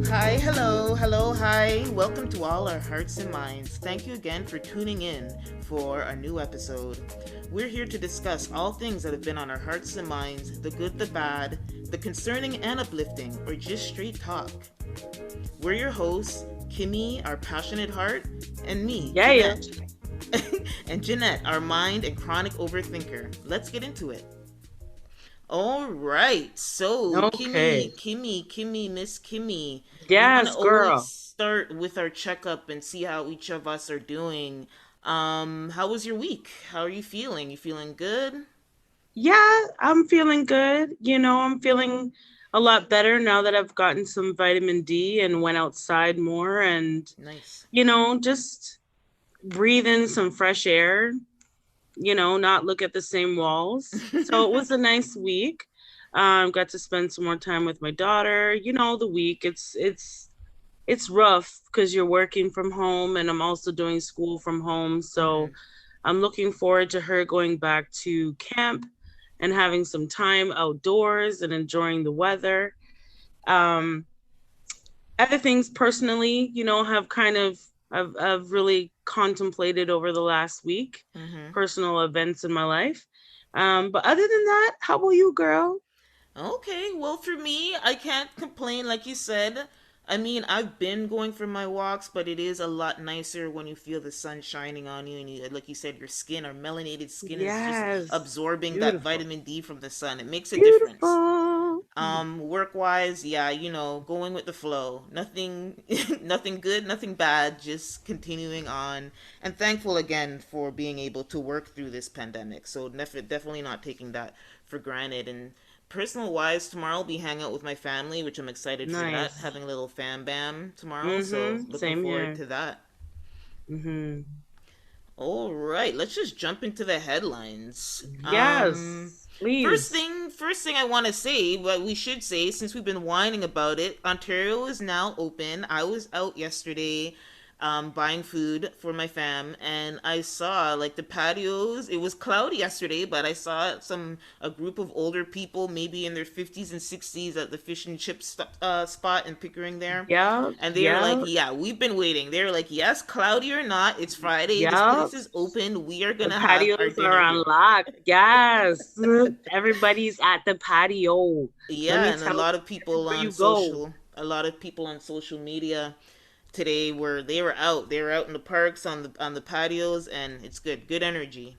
Hi, hello, hello, hi. Welcome to all our hearts and minds. Thank you again for tuning in for a new episode. We're here to discuss all things that have been on our hearts and minds, the good, the bad, the concerning and uplifting, or just straight talk. We're your hosts, Kimmie, our passionate heart, and me, Yeah. Jeanette. And Jeanette, our mind and chronic overthinker. Let's get into it. All right. So, Okay. Miss Kimmie, we want to Yes, always girl. start with our checkup and see how each of us are doing. How was your week? How are you feeling? You feeling good? Yeah, I'm feeling good. I'm feeling a lot better now that I've gotten some vitamin D and went outside more and, Nice. just breathe in some fresh air, not look at the same walls. So it was a nice week. Got to spend some more time with my daughter. The week it's rough because you're working from home and I'm also doing school from home. So Hmm. I'm looking forward to her going back to camp and having some time outdoors and enjoying the weather. Um, Other things personally, have kind of I've really contemplated over the last week, Hmm. personal events in my life. But other than that, how about you, girl? Okay, well, for me, I can't complain. Like you said, I mean, I've been going for my walks, but it is a lot nicer when you feel the sun shining on you, and you, like you said, your skin, our melanated skin, is just Yes, absorbing that beautiful, vitamin D from the sun. It makes a difference. beautiful. Work wise, yeah, going with the flow. Nothing, nothing good, nothing bad. Just continuing on, and thankful again for being able to work through this pandemic. So definitely not taking that for granted. And personal wise, tomorrow I'll be hanging out with my family, which I'm excited for that. Nice. Having a little fam bam tomorrow, so Mm-hmm. looking Same forward here. to that. Mm-hmm. All right, let's just jump into the headlines. Yes, please. First thing I want to say, what we should say, since we've been whining about it, Ontario is now open. I was out yesterday, buying food for my fam, and I saw like the patios. It was cloudy yesterday, but I saw a group of older people, maybe in their 50s and 60s, at the fish and chips spot in Pickering there, Yeah, and they were like, yeah, "Yeah, we've been waiting." They were like, "Yes, cloudy or not, it's Friday. This yeah. place is open. We are The gonna have our patios are dinner here." unlocked. Yes. Everybody's at the patio. Let Yeah, me and tell you, everywhere you go. a lot of people on social media today were they were out. They were out in the parks on the patios, and it's good. Good energy.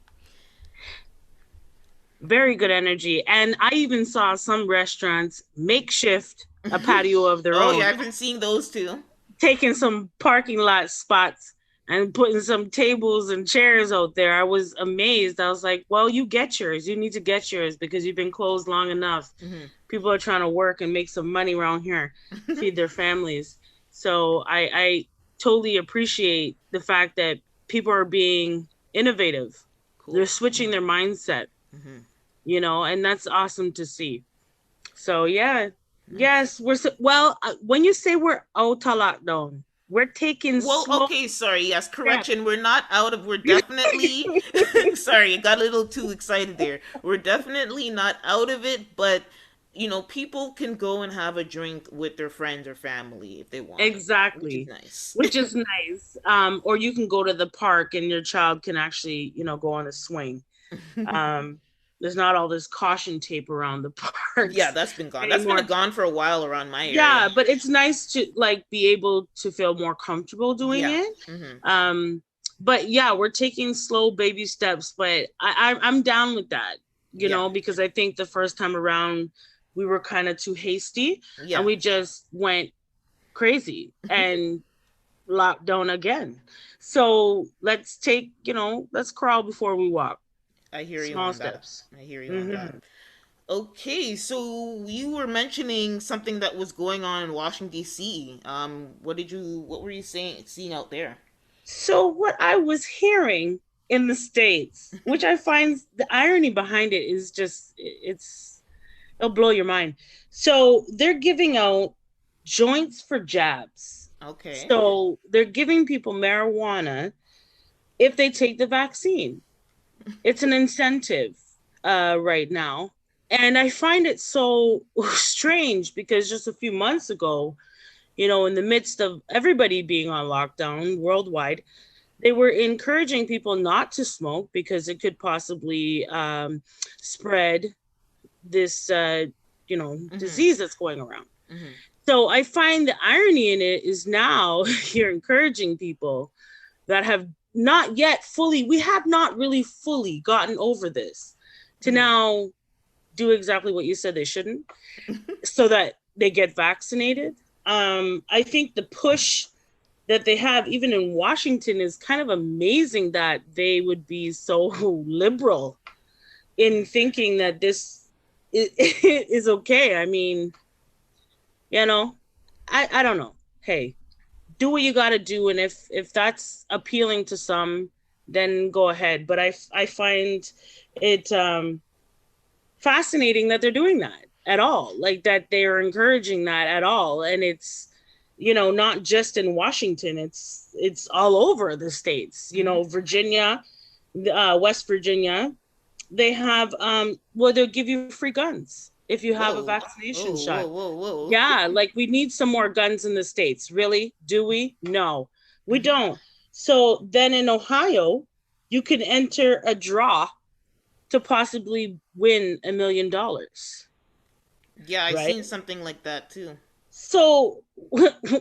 Very good energy. And I even saw some restaurants makeshift a patio of their Oh yeah, own, I've been seeing those too. taking some parking lot spots and putting some tables and chairs out there. I was amazed. I was like, well, you get yours. You need to get yours because you've been closed long enough. Hmm. People are trying to work and make some money around here, feed their families. So I totally appreciate the fact that people are being innovative. They're Cool. switching their mindset, Hmm. and that's awesome to see. So yeah, Nice. yes, well. When you say we're out of lockdown, we're taking Well, slow okay, sorry. Yes, steps. correction. We're not out of. We're definitely. Sorry, I got a little too excited there. We're definitely not out of it, but people can go and have a drink with their friends or family if they want, which is Exactly, nice. which is nice. Or you can go to the park and your child can actually, go on a swing. Um, there's not all this caution tape around the Yeah, parks that's been gone. That's been anymore. gone for a while around my area. Yeah, but it's nice to like be able to feel more comfortable doing Yeah. it. Hmm. Um, but yeah, we're taking slow baby steps, but I'm down with that, Yeah. because I think the first time around we were kind of too hasty and Yeah. we just went crazy and locked down again. So let's crawl before we walk. I hear you Small on that. steps. I hear you on that. Hmm. Okay, so you were mentioning something that was going on in Washington D.C. What were you seeing out there? So what I was hearing in the States, which I find the irony behind it is just it'll blow your mind. So they're giving out joints for jabs. Okay. So they're giving people marijuana if they take the vaccine. It's an incentive right now. And I find it so strange because just a few months ago, in the midst of everybody being on lockdown worldwide, they were encouraging people not to smoke because it could possibly spread this, Mm-hmm. disease that's going around. Mm-hmm. So I find the irony in it is now you're encouraging people that have not yet fully, we have not really fully gotten over this, to Mm-hmm. now do exactly what you said they shouldn't, so that they get vaccinated. I think the push that they have, even in Washington, is kind of amazing that they would be so liberal in thinking that this is okay. I mean, you know, I don't know. Hey, do what you got to do, and if that's appealing to some, then go ahead. But I find it fascinating that they're doing that at all, like that they're encouraging that at all, and it's not just in Washington, it's all over the states. Mm-hmm. Virginia, West Virginia, they have well, they'll give you free guns if you have a Whoa. vaccination Whoa, shot. whoa, whoa, whoa. Yeah, like we need some more guns in the states. Really? Do we? No, we Mm-hmm. don't. So then in Ohio, you can enter a draw to possibly win $1 million, Yeah, I right? seen something like that too. So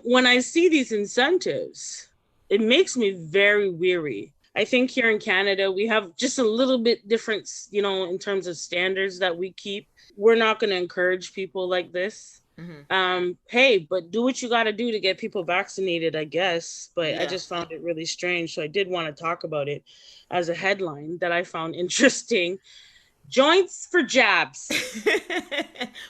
when I see these incentives, it makes me very weary. I think here in Canada, we have just a little bit different, in terms of standards that we keep. We're not going to encourage people like this. Mm-hmm. Hey, but do what you got to do to get people vaccinated, I guess. But I Yeah. just found it really strange. So I did want to talk about it as a headline that I found interesting. Joints for jabs.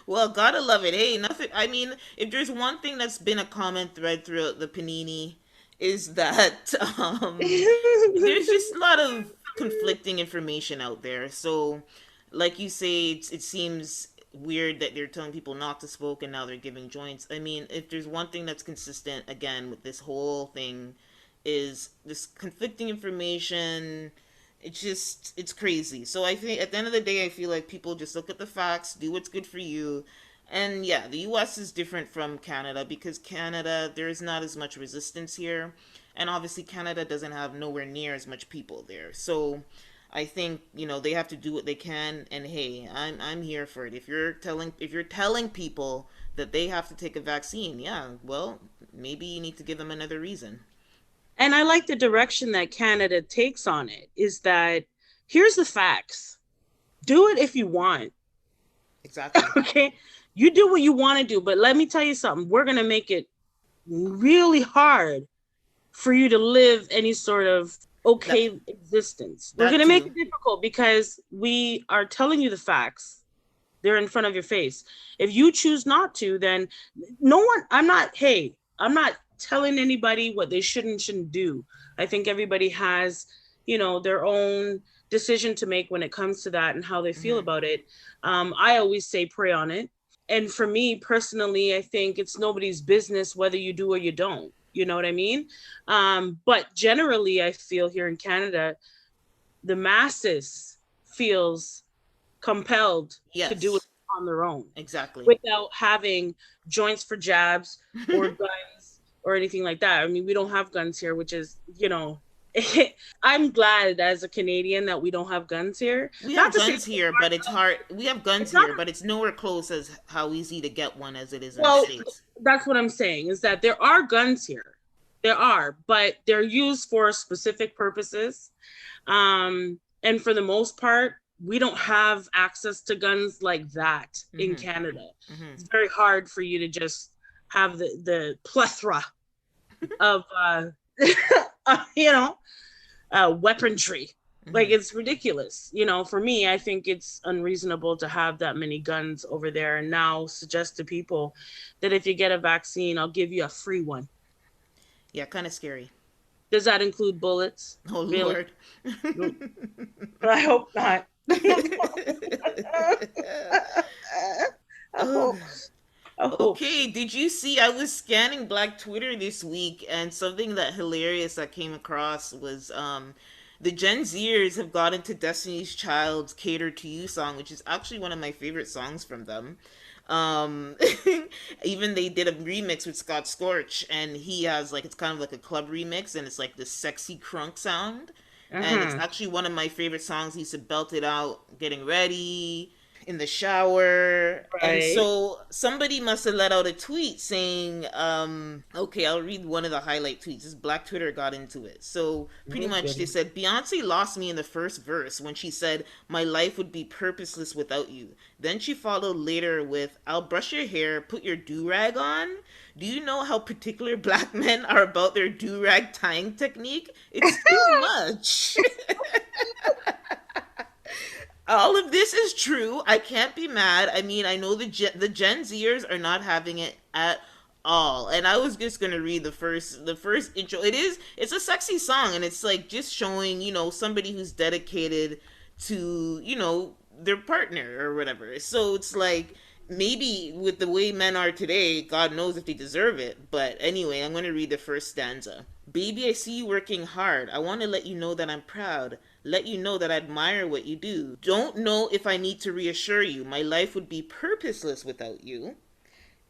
Well, gotta love it. Hey, nothing. I mean, if there's one thing that's been a common thread throughout the panini, is that there's just a lot of conflicting information out there. So, like you say, it seems weird that they're telling people not to smoke and now they're giving joints. I mean, if there's one thing that's consistent again with this whole thing, is this conflicting information. It's crazy. So I think at the end of the day, I feel like people just look at the facts, do what's good for you. And yeah, the US is different from Canada because Canada, there's not as much resistance here. And obviously Canada doesn't have nowhere near as much people there. So I think, they have to do what they can, and hey, I'm here for it. If you're telling people that they have to take a vaccine, yeah, well, maybe you need to give them another reason. And I like the direction that Canada takes on it, is that here's the facts. Do it if you want. Exactly. Okay. You do what you want to do. But let me tell you something. We're going to make it really hard for you to live any sort of That okay existence. We're going that to make too. it difficult because we are telling you the facts. They're in front of your face. If you choose not to, then no one, I'm not telling anybody what they shouldn't do. I think everybody has, their own decision to make when it comes to that and how they feel Hmm. about it. I always say pray on it. And for me personally, I think it's nobody's business whether you do or you don't. You know what I mean? But generally, I feel here in Canada, the masses feels compelled to do it Yes, on their own exactly. without having joints for jabs or guns or anything like that. I mean, we don't have guns here, which is, I'm glad as a Canadian that we don't have guns here. We Not have to say guns here, but it's hard. We have guns it's not, here, but it's nowhere close as how easy to get one as it is in the well, States. that's what I'm saying is that there are guns here. There are, but they're used for specific purposes. And for the most part, we don't have access to guns like that in Hmm. Canada. Hmm. It's very hard for you to just have the plethora of you know weaponry. Like Hmm. it's ridiculous. For me, I think it's unreasonable to have that many guns over there and now suggest to people that if you get a vaccine, I'll give you a free one. Yeah, kind of scary. Does that include bullets? Oh Really? Lord. I hope not. I Oh. hope. I hope. Okay, did you see? I was scanning Black Twitter this week, and something that hilarious I came across was The Gen Zers have got into Destiny's Child's "Cater to You" song, which is actually one of my favorite songs from them. Um, Even they did a remix with Scott Storch, and he has like, it's kind of like a club remix, and it's like this sexy crunk sound, and it's Uh-huh. actually one of my favorite songs. He used to belt it out, getting ready in the shower. And Right. so somebody must have let out a tweet saying, okay, I'll read one of the highlight tweets. This Black Twitter got into it. So pretty Oh, much they goodness. said, Beyonce lost me in the first verse when she said, my life would be purposeless without you. Then she followed later with, I'll brush your hair, put your do-rag on. Do you know how particular black men are about their do-rag tying technique? It's too much. All of this is true. I can't be mad. I mean, I know the Gen Zers are not having it at all. And I was just gonna read the first intro. It's a sexy song, and it's like just showing, somebody who's dedicated to, their partner or whatever. So it's like, maybe with the way men are today, God knows if they deserve it. But anyway, I'm gonna read the first stanza. Baby, I see you working hard. I want to let you know that I'm proud. Let you know that I admire what you do. Don't know if I need to reassure you. My life would be purposeless without you.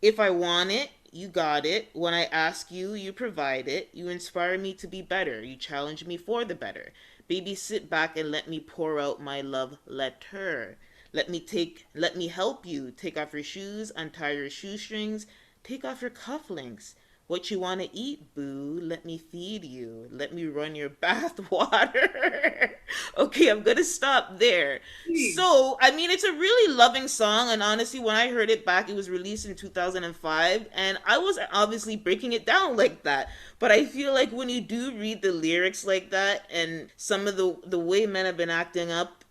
If I want it, you got it. When I ask you, you provide it. You inspire me to be better. You challenge me for the better. Baby, sit back and let me pour out my love letter. Let me help you. Take off your shoes, untie your shoestrings, take off your cufflinks. What you want to eat, boo? Let me feed you. Let me run your bath water. Okay, I'm going to stop there. Please. So, I mean, it's a really loving song. And honestly, when I heard it back, it was released in 2005. And I wasn't obviously breaking it down like that. But I feel like when you do read the lyrics like that, and some of the way men have been acting up,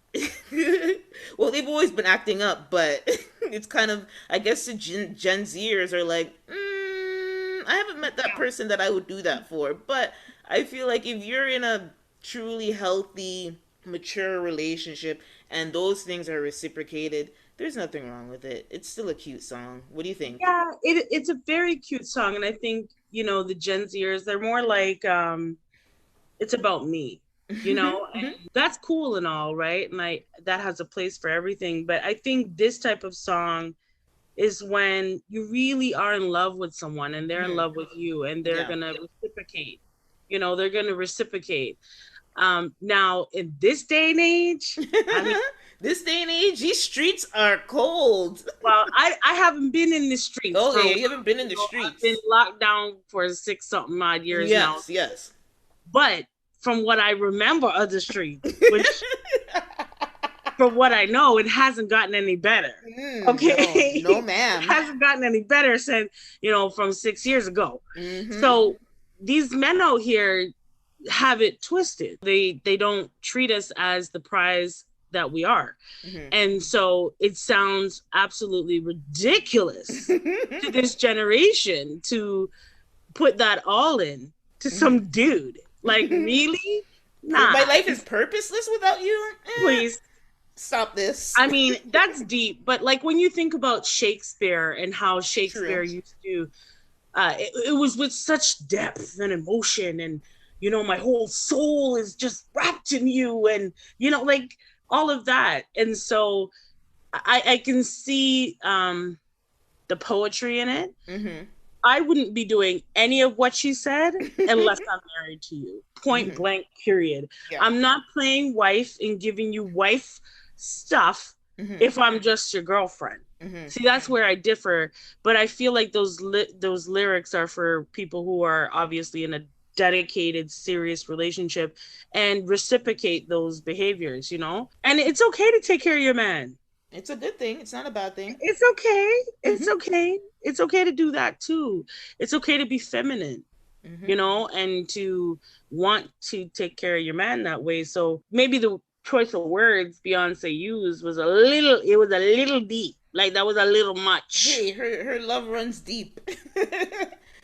well, they've always been acting up, but it's kind of, I guess the Gen Zers are like, I haven't met that person that I would do that for. But I feel like if you're in a truly healthy, mature relationship and those things are reciprocated, there's nothing wrong with it. It's still a cute song. What do you think? Yeah, it's a very cute song, and I think the Gen Zers, they're more like it's about me, and that's cool and all, right? And that has a place for everything, but I think this type of song is when you really are in love with someone and they're in love with you and they're Yeah. gonna reciprocate. They're gonna reciprocate. Now in this day and age, I mean, This day and age, these streets are cold. well, I haven't been in the streets Oh for a yeah, while. you haven't been in the I've been streets. locked down for 6 something odd years now. Yes, yes. But from what I remember of the streets, which from what I know, it hasn't gotten any better. No, Okay. no, It ma'am. hasn't gotten any better since, from 6 years ago. Mm-hmm. So these men out here have it twisted. They don't treat us as the prize that we are. And so it sounds absolutely ridiculous to Mm-hmm. this generation to put that all in to some dude. Like, really? Nah, My life is purposeless without you. please. Stop this. I mean, that's deep, but like when you think about Shakespeare and how True. Shakespeare used to, it was with such depth and emotion, and my whole soul is just wrapped in you, and like all of that. And so I can see the poetry in it. Mm-hmm. I wouldn't be doing any of what she said unless I'm married to you. Point Mm-hmm. blank, period. Yeah. I'm not playing wife and giving you wife stuff Mm-hmm. if I'm just your girlfriend. Mm-hmm. See, that's where I differ. But I feel like those lyrics are for people who are obviously in a dedicated, serious relationship and reciprocate those behaviors. And it's okay to take care of your man. It's a good thing. It's not a bad thing. It's okay. It's Mm-hmm. okay. It's okay to do that too. It's okay to be feminine, Mm-hmm. and to want to take care of your man that way. So maybe the choice of words Beyonce used was a little deep. Like that was a little much. Hey, her love runs deep.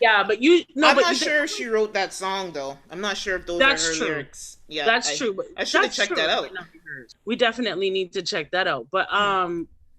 Yeah, but you no, I'm but not sure if she wrote that song though. I'm not sure if those are that's her true. lyrics. Yeah, That's true. But I should have that's checked true. that It out. might not be hers. We definitely need to check that out. But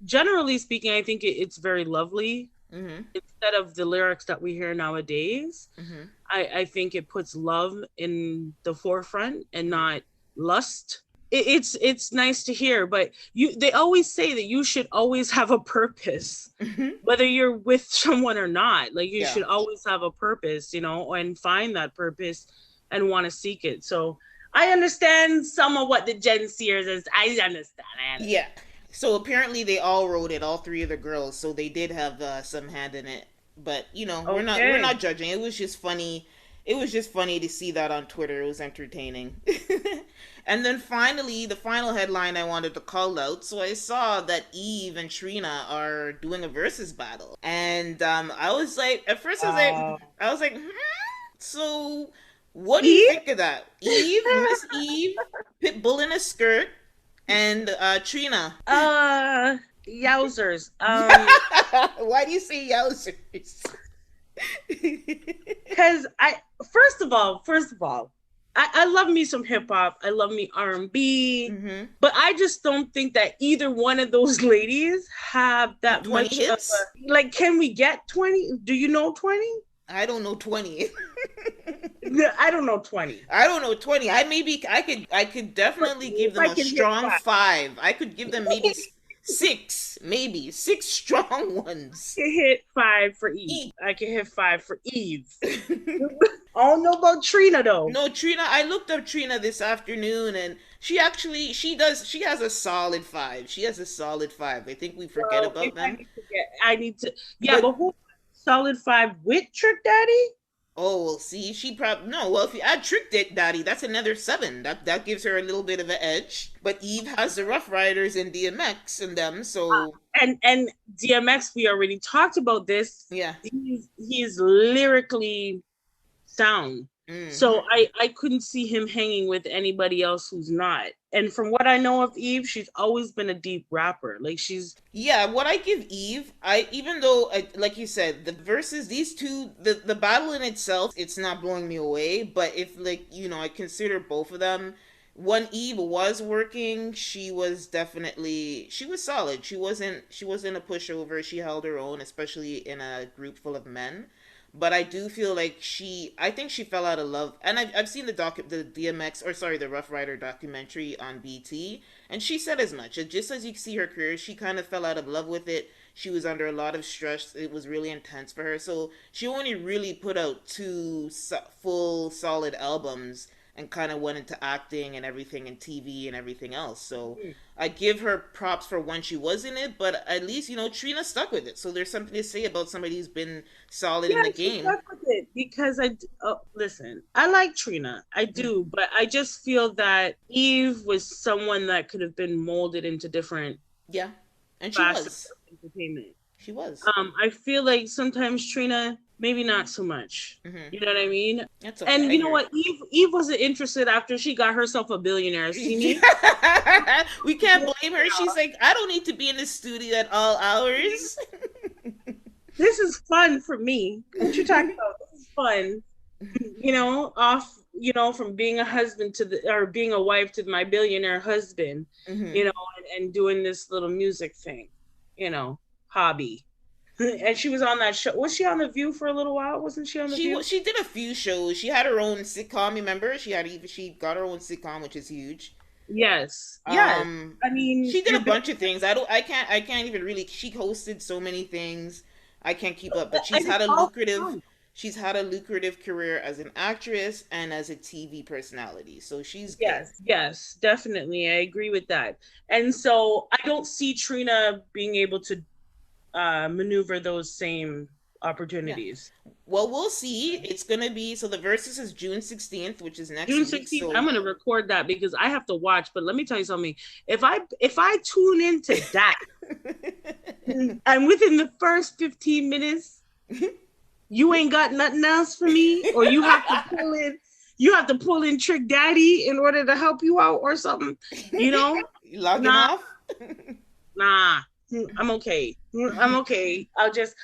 generally speaking, I think it's very lovely. Mm-hmm. Instead of the lyrics that we hear nowadays, Mm-hmm. I think it puts love in the forefront and Mm-hmm. not lust. It's nice to hear, but they always say that you should always have a purpose, Hmm. whether you're with someone or not. Like you Yeah. should always have a purpose, and find that purpose and want to seek it. So I understand some of what the Gen Zers is. I understand. Yeah. So apparently they all wrote it, all three of the girls. So they did have some hand in it. But we're Okay. not judging. It was just funny. It was just funny to see that on Twitter. It was entertaining. And then finally, the final headline I wanted to call out. So I saw that Eve and Trina are doing a versus battle, and I was like, at first Uh, I was like, so what do you Eve? think of that? Miss Eve, Pitbull in a skirt, and Trina. Yowzers. Why do you say yowzers? Because first of all, I love me some hip hop. I love me R&B, Mm-hmm. but I just don't think that either one of those ladies have that 20 much of hits? a, like. Can we get 20? Do you know 20? I don't know 20. I don't know 20. I don't know 20. I could definitely give If them I a can hit strong five. 5. I could give them maybe 6, maybe 6 strong ones. I can hit five for Eve. E- I can hit five for Eve. I don't know about Trina though. No, Trina, I looked up Trina this afternoon and she has a solid 5. She has a solid 5. I think we forget Well, about if I them. need to I need to. Yeah, But but who solid five with Trick Daddy? oh, well, see, she probably no. Well, if you add Trick Daddy, that's another 7. That gives her a little bit of an edge. But Eve has the Rough Riders and DMX and them, so And DMX, we already talked about this. yeah. He's lyrically sound. Mm-hmm. So I couldn't see him hanging with anybody else who's not. And from what I know of Eve, she's always been a deep rapper. Like she's Yeah, what I give Eve, I even though like you said, the verses these two, the battle in itself, it's not blowing me away. But if like I consider both of them, when Eve was working, she was solid. She wasn't a pushover. She held her own, especially in a group full of men. But I do feel like I think she fell out of love. And I've seen the DMX, or sorry, the Rough Rider documentary on BT, and she said as much. Just as you see her career, she kind of fell out of love with it. She was under a lot of stress. It was really intense for her. So she only really put out 2 full solid albums and kind of went into acting and everything and TV and everything else. So I give her props for when she was in it, but at least, Trina stuck with it. So there's something to say about somebody who's been solid in yeah, the she game. stuck with it because listen, I like Trina, I Mm. do, but I just feel that Eve was someone that could have been molded into different Yeah. And she facets was. of entertainment. She was. I feel like sometimes Trina, maybe not so much. Hmm. You know what I mean? That's okay. And I you know hear what? Eve wasn't interested after she got herself a billionaire. See me? it. We can't blame her. She's like, I don't need to be in the studio at all hours. This is fun for me. What you talking about? This is fun. From being a husband or being a wife to my billionaire husband, Hmm. and doing this little music thing, hobby. And she was on that show. Was she on The View for a little while? Wasn't she on The View? She did a few shows. She had her own sitcom. Remember, she got her own sitcom, which is huge. Yes. Yes. I mean, She did a bunch of things. I can't even really. She hosted so many things. I can't keep up. But and it's all fun. she's had a lucrative career as an actress and as a TV personality. So she's good. Yes, yes, definitely. I agree with that. And so I don't see Trina being able to maneuver those same Yeah. opportunities. Well, we'll see. It's gonna be so the versus is June 16th, which is next June week. 16th, I'm So gonna record that because I have to watch. But let me tell you something. If I tune into that and within the first 15 minutes, you ain't got nothing else for me, or you have to pull in Trick Daddy in order to help you out or something, you know? you logging Nah, off? nah. I'm okay. I'm okay. I just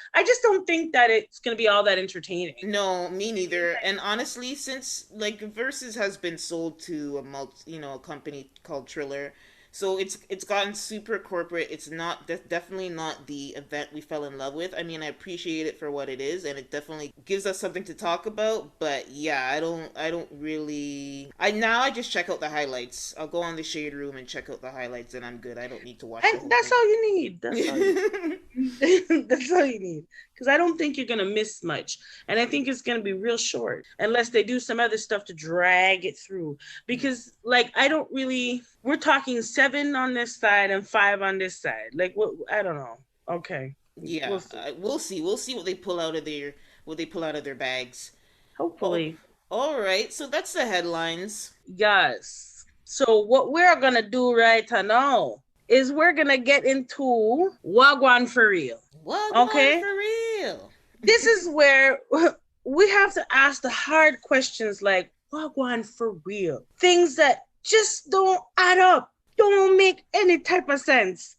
don't think that it's gonna be all that entertaining. No, me neither. And honestly, since like Versus has been sold to a company called Triller, So it's gotten super corporate. It's not definitely not the event we fell in love with. I mean, I appreciate it for what it is, and it definitely gives us something to talk about. But yeah, I don't really. I just check out the highlights. I'll go on the shade room and check out the highlights, and I'm good. I don't need to watch the And whole that's thing. all you need. That's all you need. That's all you need. Because I don't think you're going to miss much. And I think it's going to be real short unless they do some other stuff to drag it through. Because, like, I don't really, we're talking 7 on this side and 5 on this side. Like, what? I don't know. Okay. Yeah, We'll see. we'll see. We'll see what they pull out of their bags. Oh, Hopefully. all right. So that's the headlines. Yes. So, what we're going to do right now is we're going to get into Wagwan for real. Wagwan Okay? for real. This is where we have to ask the hard questions like, Wagwan for real? Things that just don't add up, don't make any type of sense.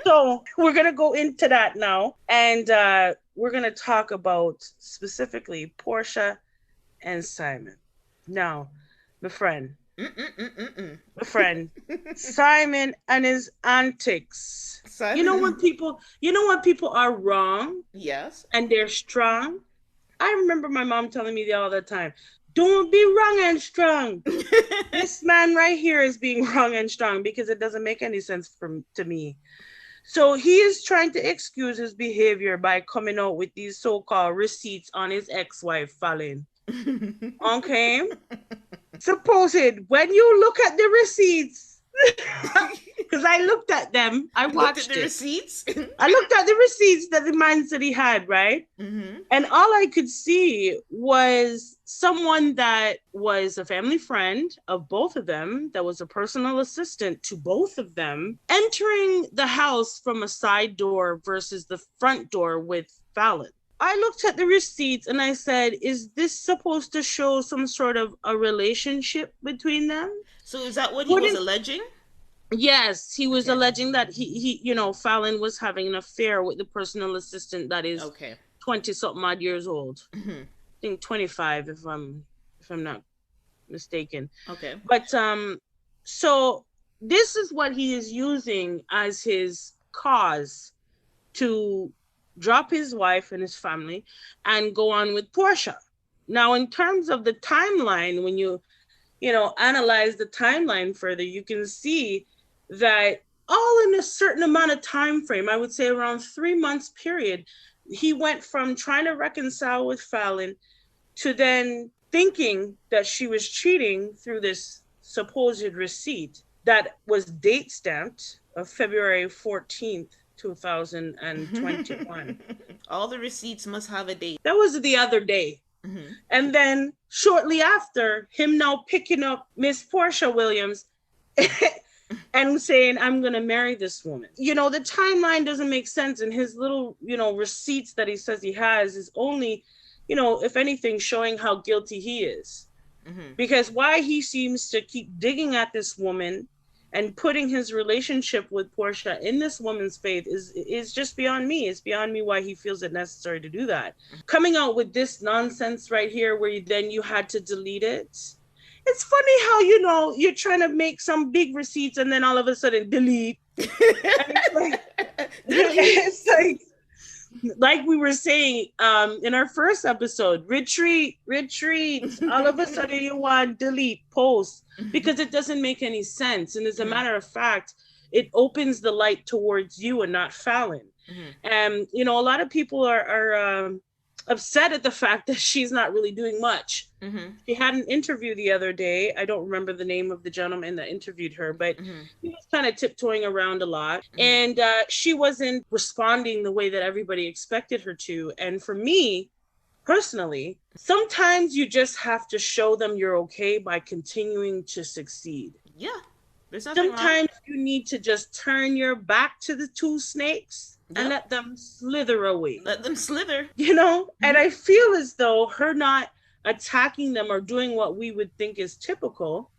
So we're going to go into that now. And we're going to talk about specifically Porsha and Simon. Now, my friend, Simon and his antics. Simon. You know when people are wrong Yes. and they're strong? I remember my mom telling me all the time, don't be wrong and strong. This man right here is being wrong and strong because it doesn't make any sense to me. So he is trying to excuse his behavior by coming out with these so-called receipts on his ex-wife, Fallon. Okay? Supposed when you look at the receipts, because I looked at them, I watched the receipts. I looked at the receipts that the man said he had, right? Mm-hmm. And all I could see was someone that was a family friend of both of them, that was a personal assistant to both of them, entering the house from a side door versus the front door with Fallon. I looked at the receipts and I said, is this supposed to show some sort of a relationship between them? So is that what he was alleging? Yes, he was alleging that he Fallon was having an affair with the personal assistant that is 20-something odd years old. Mm-hmm. I think 25 if I'm not mistaken. Okay. But so this is what he is using as his cause to drop his wife and his family and go on with Porsha. Now, in terms of the timeline, when you analyze the timeline further, you can see that all in a certain amount of time frame, I would say around 3 months period, he went from trying to reconcile with Fallon to then thinking that she was cheating through this supposed receipt that was date stamped of February 14th, 2021. All the receipts must have a date. That was the other day. Mm-hmm. And then shortly after, him now picking up Miss Porsha Williams and saying, I'm going to marry this woman. The timeline doesn't make sense. And his little, receipts that he says he has is only, if anything, showing how guilty he is. Mm-hmm. Because why he seems to keep digging at this woman and putting his relationship with Porsha in this woman's faith is just beyond me. It's beyond me why he feels it necessary to do that. Coming out with this nonsense right here where you had to delete it. It's funny how, you're trying to make some big receipts and then all of a sudden delete. It's like we were saying in our first episode, retreat. All of a sudden you want delete, post, because it doesn't make any sense. And as a matter of fact, it opens the light towards you and not Fallon. Mm-hmm. And, a lot of people are upset at the fact that she's not really doing much. Mm-hmm. She had an interview the other day. I don't remember the name of the gentleman that interviewed her, but he was kind of tiptoeing around a lot. Mm-hmm. And she wasn't responding the way that everybody expected her to. And for me, personally, sometimes you just have to show them you're okay by continuing to succeed. Yeah. Sometimes you need to just turn your back to the two snakes. Yep. And let them slither away. Let them slither. Mm-hmm. And I feel as though her not attacking them or doing what we would think is typical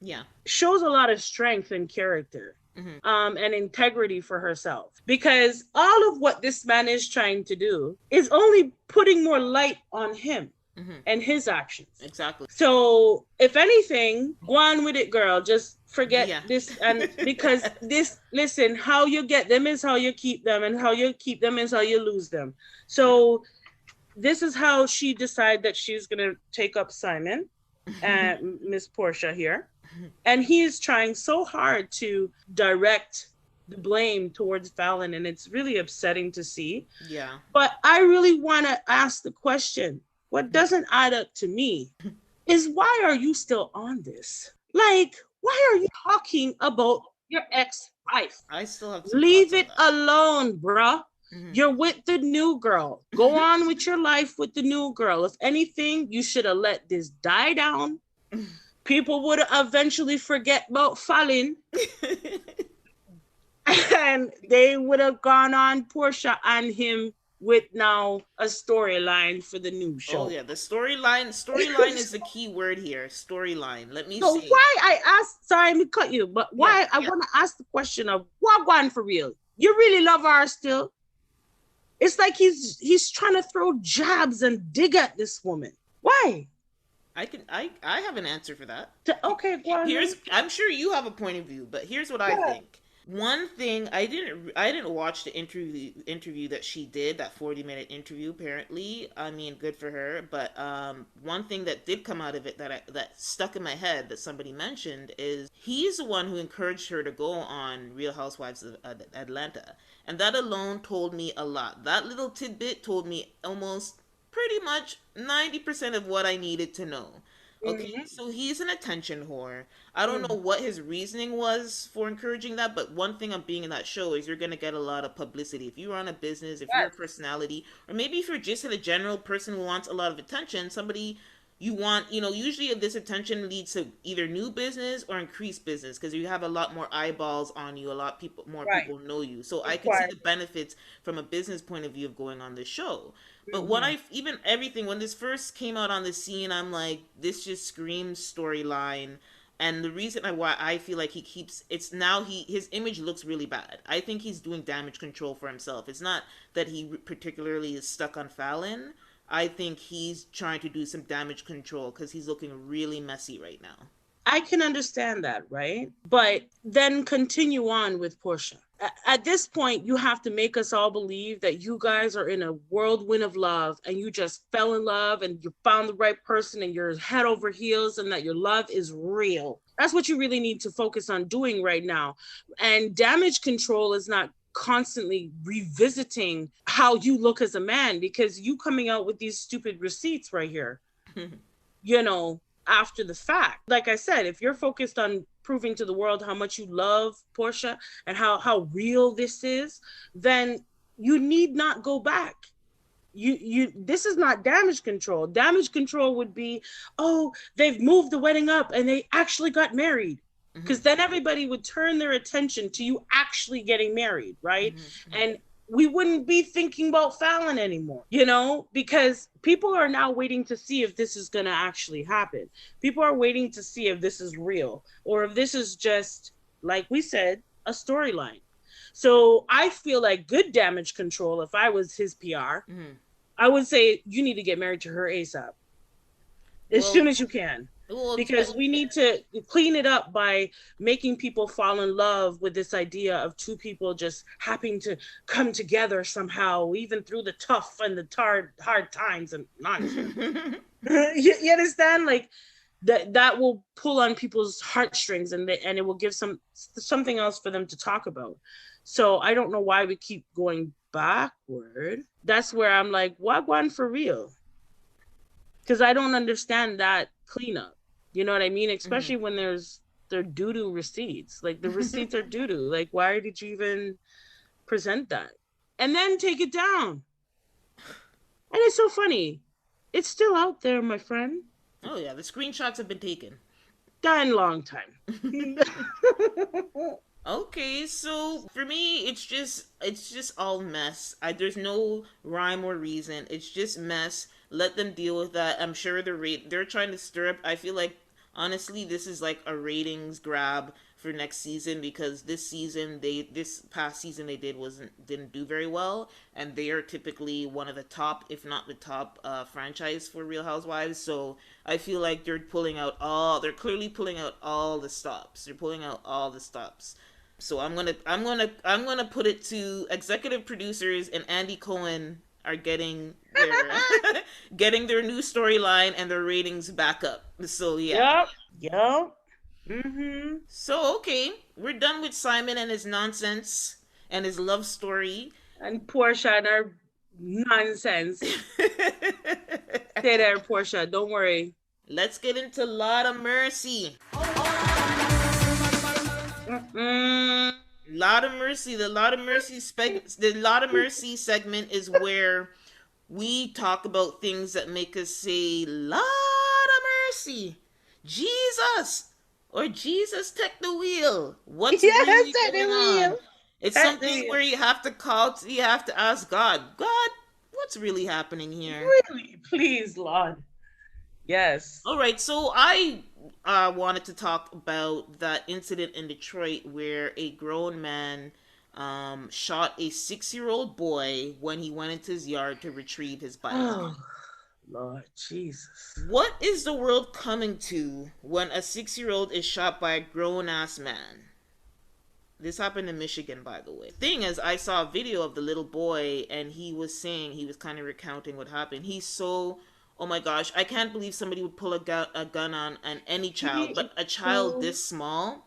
shows a lot of strength and character. Mm-hmm. And integrity for herself. Because all of what this man is trying to do is only putting more light on him. Hmm. and his actions. Exactly. So if anything, go on with it, girl. Just forget Yeah. this. And because this, listen, how you get them is how you keep them, and how you keep them is how you lose them. So this is how she decided that she's gonna take up Simon and Miss Porsha here. And he is trying so hard to direct the blame towards Fallon, and it's really upsetting to see. Yeah. But I really want to ask the question, what doesn't add up to me is, why are you still on this? Like, why are you talking about your ex-wife? I still have some thoughts Leave on it that. alone, bruh. Hmm. You're with the new girl. Go on with your life with the new girl. If anything, you should have let this die down. People would eventually forget about Fallon, and they would have gone on Porsha and him with now a storyline for the new Oh show. yeah, the storyline. Storyline is the key word here. Storyline. Let me So see. why I asked, sorry to cut you, but Yeah. why I want to ask the question of, what going for real? You really love her still? It's like he's trying to throw jabs and dig at this woman. Why? I have an answer for that. Okay, go on then. Here's I'm sure you have a point of view, but here's what I Yeah. think. One thing I didn't watch the interview that she did, that 40-minute interview apparently. I mean, good for her, but one thing that did come out of it that stuck in my head that somebody mentioned is he's the one who encouraged her to go on Real Housewives of Atlanta. And that alone told me a lot. That little tidbit told me almost pretty much 90% of what I needed to know. Okay, Mm-hmm. so he's an attention whore. I don't know Mm. what his reasoning was for encouraging that, but one thing of being in that show is you're going to get a lot of publicity. If you run a business, if you're a Yes. personality, or maybe if you're just a general person who wants a lot of attention, somebody you want, usually this attention leads to either new business or increased business because you have a lot more eyeballs on you, a lot people more Right. people know you. So I can see the Required. benefits from a business point of view of going on this show. But when Mm-hmm. I even everything when this first came out on the scene, I'm like, this just screams storyline. And the reason why I feel like he keeps it's now his image looks really bad. I think he's doing damage control for himself. It's not that he particularly is stuck on Fallon. I think he's trying to do some damage control because he's looking really messy right now. I can understand that, right? But then continue on with Portia. At this point, you have to make us all believe that you guys are in a whirlwind of love, and you just fell in love and you found the right person and you're head over heels, and that your love is real. That's what you really need to focus on doing right now. And damage control is not constantly revisiting how you look as a man, because you coming out with these stupid receipts right here, you know, after the fact. Like I said, if you're focused on proving to the world how much you love Portia and how real this is, then you need not go back. You this is not damage control. Damage control would be, oh, they've moved the wedding up and they actually got married. Because Hmm. then everybody would turn their attention to you actually getting married, right? Hmm. And we wouldn't be thinking about Fallon anymore, you know, because people are now waiting to see if this is going to actually happen. People are waiting to see if this is real or if this is just, like we said, a storyline. So I feel like good damage control, if I was his PR, Hmm. I would say you need to get married to her ASAP, as Well, soon as you can, well, because we need to clean it up by making people fall in love with this idea of two people just happening to come together somehow, even through the tough and the hard times and nonsense. You understand? Like that will pull on people's heartstrings, and it will give something else for them to talk about. So I don't know why we keep going backward. That's where I'm like, what one for real? Because I don't understand that cleanup. You know what I mean? Especially when their doo doo receipts. Like the receipts are doo doo. Like why did you even present that? And then take it down. And it's so funny. It's still out there, my friend. oh yeah, the screenshots have been taken. Done long time. Okay, so for me, it's just all mess. There's no rhyme or reason. It's just mess. Let them deal with that. I'm sure they're trying to stir up. I feel like honestly, this is like a ratings grab for next season, because this past season they didn't do very well, and they are typically one of the top, if not the top, franchise for Real Housewives. So I feel like they're clearly pulling out all the stops. They're pulling out all the stops. So I'm gonna put it to executive producers, and Andy Cohen are getting their getting their new storyline and their ratings back up. So yeah. Yep. Yep. Mm-hmm. So okay, we're done with Simon and his nonsense and his love story. And Porsha and her nonsense. Stay there, Porsha. Don't worry. Let's get into Lot of Mercy. Mm-mm. Lot of Mercy. The Lot of Mercy segment is where we talk about things that make us say, Lot of Mercy, Jesus, or Jesus take the wheel. What's Yes, really at the going on? wheel. It's At the something wheel. where you have to ask God, God, what's really happening here? Really? Please, Lord. Yes. All right, so I wanted to talk about that incident in Detroit where a grown man shot a 6-year-old boy when he went into his yard to retrieve his bike. Oh, Lord Jesus. What is the world coming to when a 6-year-old is shot by a grown ass man? This happened in Michigan, by the way. The thing is, I saw a video of the little boy, and he was kind of recounting what happened. He's so, oh my gosh, I can't believe somebody would pull a gun on any child, but a child this small.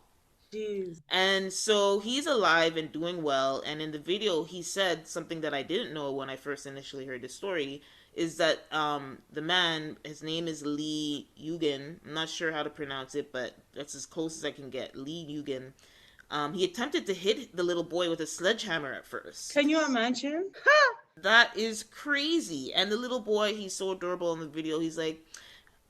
Jeez. And so he's alive and doing well. And in the video, he said something that I didn't know when I first initially heard the story, is that the man, his name is Lee Eugen. I'm not sure how to pronounce it, but that's as close as I can get. Lee Eugen. He attempted to hit the little boy with a sledgehammer at first. Can you imagine? That is crazy. And the little boy, he's so adorable in the video. He's like,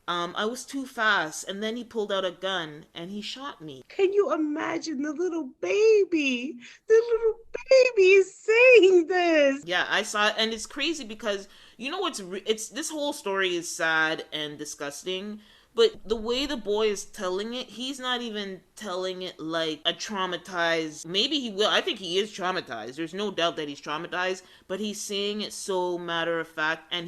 I was too fast. And then he pulled out a gun and he shot me. Can you imagine the little baby? The little baby is saying this. Yeah, I saw it. And it's crazy because, you know what's, this whole story is sad and disgusting. But the way the boy is telling it, he's not even telling it like a traumatized. Maybe he will. I think he is traumatized. There's no doubt that he's traumatized. But he's saying it so matter of fact. And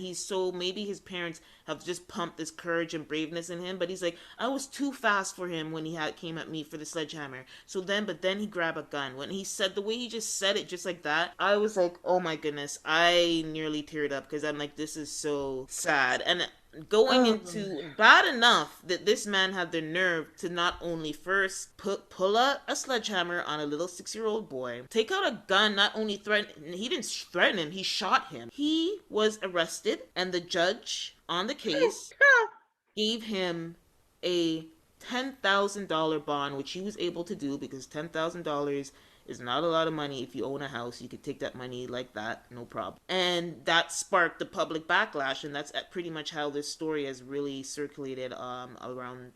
maybe his parents have just pumped this courage and braveness in him. But he's like, I was too fast for him when he came at me for the sledgehammer. But then he grabbed a gun. When he said, the way he just said it just like that, I was like, oh my goodness. I nearly teared up because I'm like, this is so sad. And going into bad enough that this man had the nerve to not only first pull a sledgehammer on a little 6-year-old boy, take out a gun, not only he didn't threaten him, he shot him. He was arrested, and the judge on the case gave him a $10,000 bond, which he was able to do because $10,000 is not a lot of money. If you own a house, you could take that money like that, no problem. And that sparked the public backlash, and that's pretty much how this story has really circulated around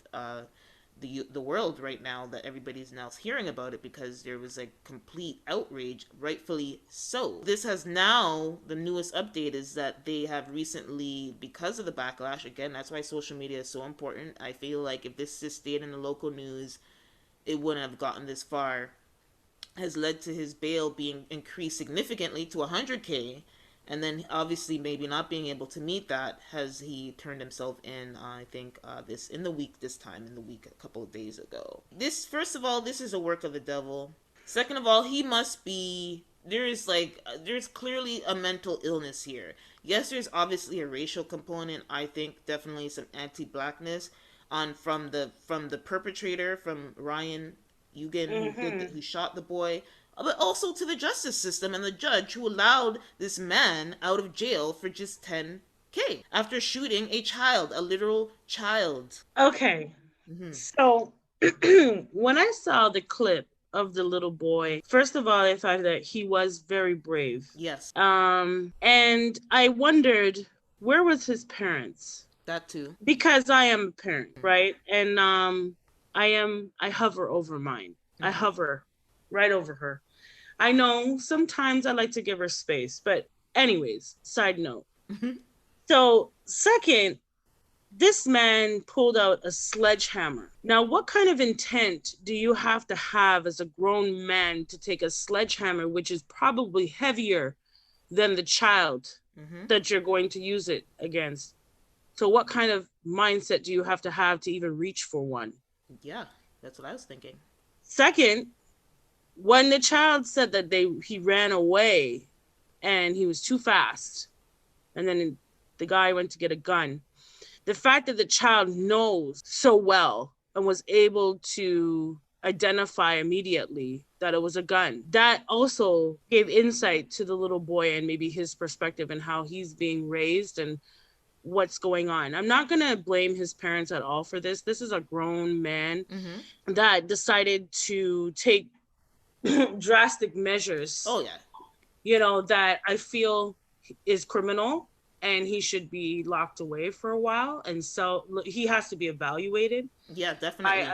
the world right now, that everybody's now hearing about it because there was a complete outrage, rightfully so. This has now, the newest update is that they have recently, because of the backlash, again, that's why social media is so important. I feel like if this just stayed in the local news, it wouldn't have gotten this far. Has led to his bail being increased significantly to $100K, and then obviously maybe not being able to meet that, has he turned himself in, I think this in the week a couple of days ago. This, first of all, this is a work of the devil. Second of all, there's clearly a mental illness here. Yes, there's obviously a racial component. I think definitely some anti-blackness from the perpetrator, from Ryan Eugen, who shot the boy, but also to the justice system and the judge who allowed this man out of jail for just $10K after shooting a literal child. Okay. So when I saw the clip of the little boy, first of all, I thought that he was very brave. Yes. And I wondered, where was his parents? That too. Because I am a parent, right? And I hover over mine. I hover right over her. I know sometimes I like to give her space, but anyways, side note. So second, This man pulled out a sledgehammer. Now, what kind of intent do you have to have as a grown man to take a sledgehammer, which is probably heavier than the child that you're going to use it against? So what kind of mindset do you have to even reach for one? Yeah, that's what I was thinking. Second, when the child said that he ran away and he was too fast, and then the guy went to get a gun, the fact that the child knows so well and was able to identify immediately that it was a gun, that also gave insight to the little boy and maybe his perspective and how he's being raised and what's going on. I'm not going to blame his parents at all for this. This is a grown man that decided to take drastic measures. Oh, yeah. You know, that I feel is criminal, and he should be locked away for a while. And so he has to be evaluated. Yeah, definitely.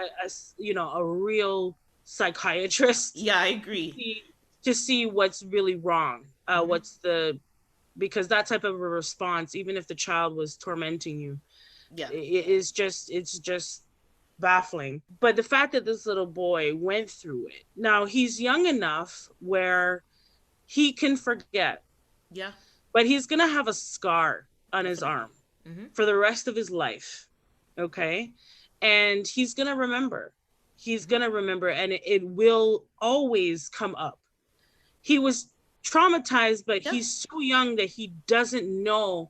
You know, a real psychiatrist. Yeah, I agree. To see what's really wrong. Because that type of a response, even if the child was tormenting you, it's just baffling. But the fact that this little boy went through it, now he's young enough where he can forget. Yeah. But he's going to have a scar on his arm for the rest of his life. Okay. And he's going to remember. He's going to remember, and it will always come up. He was traumatized, but he's so young that he doesn't know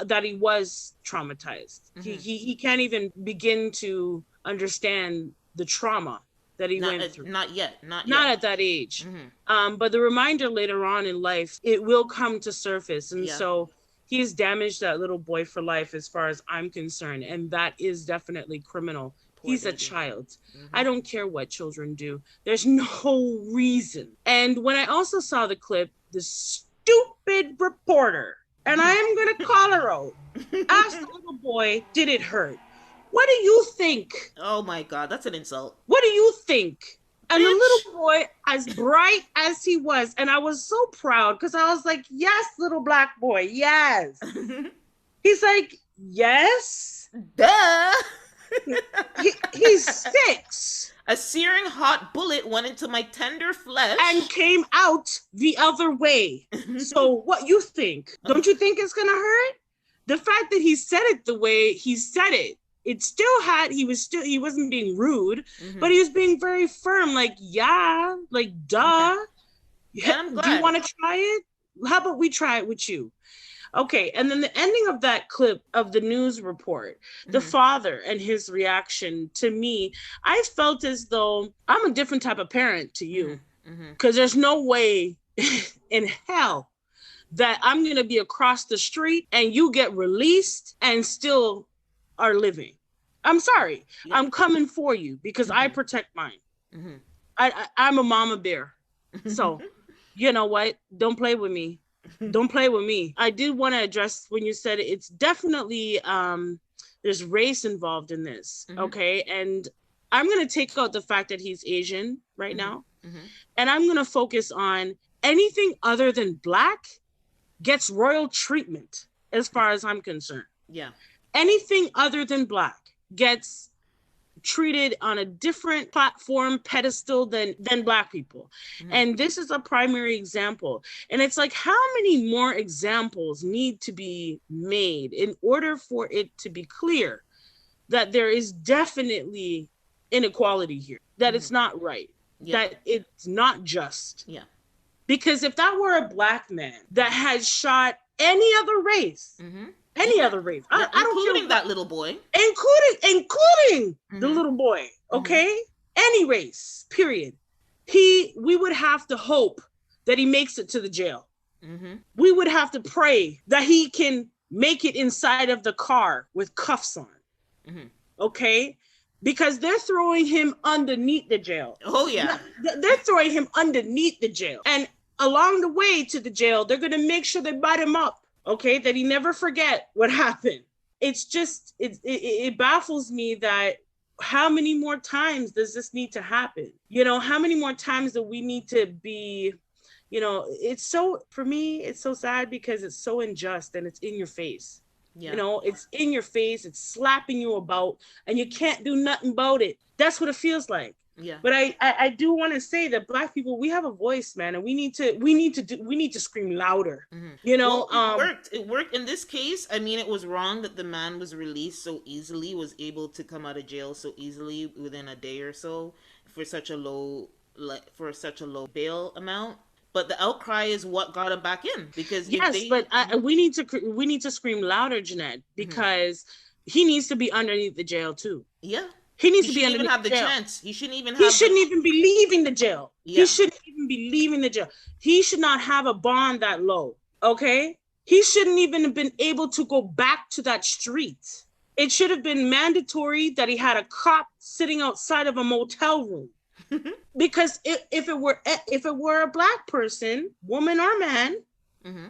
that he was traumatized. He can't even begin to understand the trauma that he went through. Not yet. Not at that age. But the reminder later on in life, it will come to surface. And so he's damaged that little boy for life as far as I'm concerned. And that is definitely criminal. He's a child. I don't care what children do. There's no reason. And when I also saw the clip, the stupid reporter, and I am going to call her out, asked the little boy, did it hurt? What do you think? Oh my God, that's an insult. What do you think? And the little boy, as bright as he was, and I was so proud because I was like, yes, little black boy, yes. He's like, yes. Duh. He's 6. A searing hot bullet went into my tender flesh and came out the other way. So what you think? Don't you think it's gonna hurt? The fact that he said it the way he said it, it still had, he wasn't being rude, but he was being very firm, like, yeah, like, duh. Okay. I'm glad. Do you want to try it? How about we try it with you? Okay, and then the ending of that clip of the news report, the father and his reaction to me, I felt as though I'm a different type of parent to you. Because there's no way in hell that I'm going to be across the street and you get released and still are living. I'm sorry. Yeah. I'm coming for you because I protect mine. I'm a mama bear. So, you know what? Don't play with me. Don't play with me. I did want to address when you said it's definitely there's race involved in this. Okay. And I'm going to take out the fact that he's Asian right now. And I'm going to focus on anything other than black gets royal treatment as far as I'm concerned. Yeah. Anything other than black gets treated on a different platform pedestal than black people. And this is a primary example. And it's like, how many more examples need to be made in order for it to be clear that there is definitely inequality here, that it's not right, that it's not just. Yeah. Because if that were a black man that had shot any other race, any other race, I don't care, including that little boy, including the little boy, okay, any race, period, we would have to hope that he makes it to the jail. We would have to pray that he can make it inside of the car with cuffs on. Okay, because they're throwing him underneath the jail. Oh yeah, they're throwing him underneath the jail, and along the way to the jail, they're gonna make sure they bite him up. Okay, that he never forget what happened. It's just, it baffles me that how many more times does this need to happen? You know, how many more times do we need to be, you know, it's so, for me, it's so sad because it's so unjust and it's in your face. Yeah. It's in your face, it's slapping you about, and you can't do nothing about it. That's what it feels like. Yeah. But I do want to say that Black people, we have a voice, man, and we need to scream louder. Hmm. You know, Well, it worked. It worked in this case. I mean, it was wrong that the man was released so easily, was able to come out of jail so easily within a day or so for such a low, like for such a low bail amount. But the outcry is what got him back in, because if yes, they, but we need to scream louder, Jeanette, mhm. because he needs to be underneath the jail too. Yeah, He needs he to be shouldn't even underneath have the the jail. chance. He shouldn't even He have the, shouldn't even be leaving the jail. He yeah. shouldn't even be leaving the jail. He should not have a bond that low. Okay? He shouldn't even have been able to go back to that street. It should have been mandatory that he had a cop sitting outside of a motel room. Because if it were a Black person, woman or man, Hmm.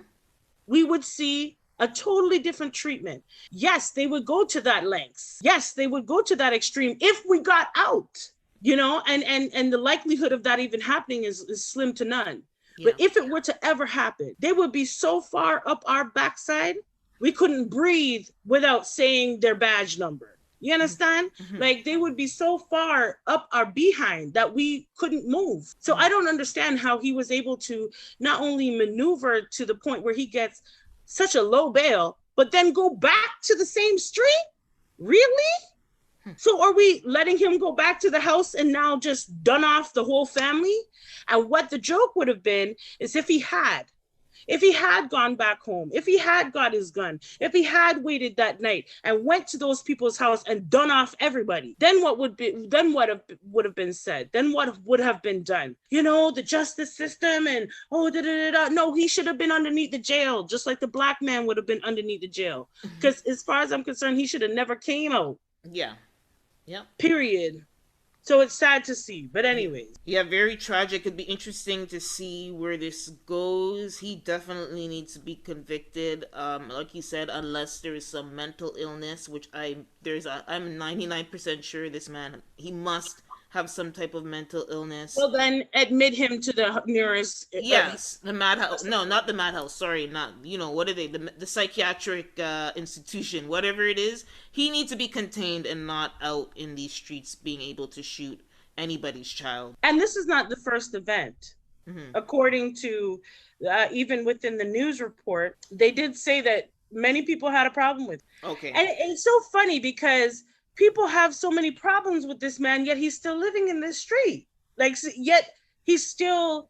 we would see a totally different treatment. Yes, they would go to that lengths. Yes, they would go to that extreme if we got out, and the likelihood of that even happening is slim to none. But Yeah. if it were to ever happen, they would be so far up our backside, we couldn't breathe without saying their badge number. You understand? Hmm. Like they would be so far up our behind that we couldn't move. So I don't understand how he was able to not only maneuver to the point where he gets such a low bail, but then go back to the same street? Really? So are we letting him go back to the house and now just done off the whole family? And what the joke would have been is if he had gone back home, if he had got his gun, if he had waited that night and went to those people's house and done off everybody, then what would have been said? Then what would have been done? The justice system and oh da da da da. No, he should have been underneath the jail, just like the Black man would have been underneath the jail. Because as far as I'm concerned, he should have never came out. Yeah. Yeah. Period. So it's sad to see. But anyways. Yeah, very tragic. It'd be interesting to see where this goes. He definitely needs to be convicted. Like you said, unless there is some mental illness, which I'm 99% sure this man, he must have some type of mental illness. Well, then admit him to the nearest. Yes, the madhouse. No, not the madhouse. Sorry, not, what are they? The psychiatric institution, whatever it is. He needs to be contained and not out in these streets being able to shoot anybody's child. And this is not the first event. Hmm. According to even within the news report, they did say that many people had a problem with it. Okay. And it's so funny because people have so many problems with this man, yet he's still living in this street. Like, yet he's still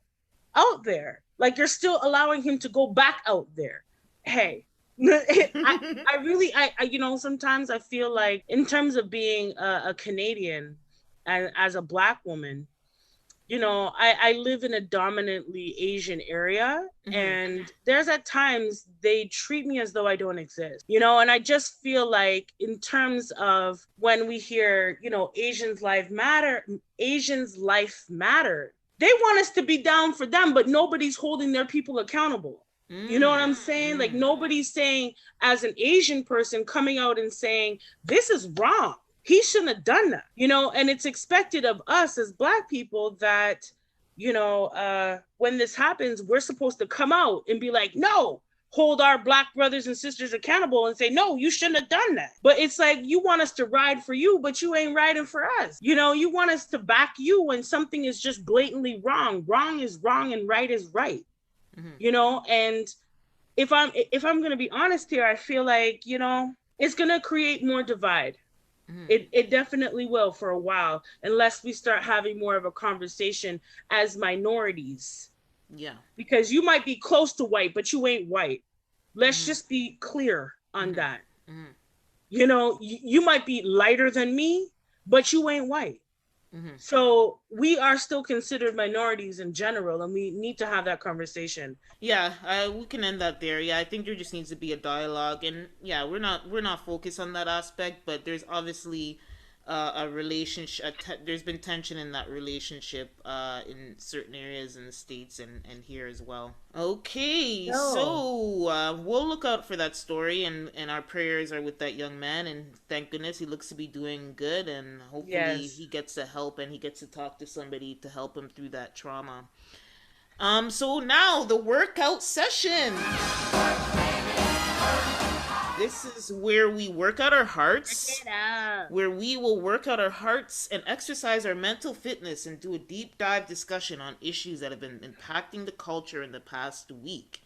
out there. Like, you're still allowing him to go back out there. Hey, I really, sometimes I feel like in terms of being a Canadian and as a Black woman, I live in a dominantly Asian area, and there's at times they treat me as though I don't exist, and I just feel like in terms of when we hear, Asians life matter, they want us to be down for them, but nobody's holding their people accountable. You know what I'm saying? Like nobody's saying, as an Asian person coming out and saying, this is wrong. He shouldn't have done that, and it's expected of us as Black people that, when this happens, we're supposed to come out and be like, no, hold our Black brothers and sisters accountable and say, no, you shouldn't have done that. But it's like, you want us to ride for you, but you ain't riding for us. You want us to back you when something is just blatantly wrong. Wrong is wrong and right is right. And if I'm going to be honest here, I feel like, it's going to create more divide. It definitely will for a while, unless we start having more of a conversation as minorities. Yeah. Because you might be close to white, but you ain't white. Let's just be clear on that. You might be lighter than me, but you ain't white. So we are still considered minorities in general, and we need to have that conversation. Yeah, we can end that there. Yeah, I think there just needs to be a dialogue, and yeah, we're not focused on that aspect, but there's obviously a relationship. There's been tension in that relationship in certain areas in the States and here as well. Okay, so we'll look out for that story, and our prayers are with that young man, and thank goodness he looks to be doing good, and hopefully he gets the help and he gets to talk to somebody to help him through that trauma. So now the workout session. This is where we work out our Check hearts, it out. where we will work out our hearts and exercise our mental fitness and do a deep dive discussion on issues that have been impacting the culture in the past week.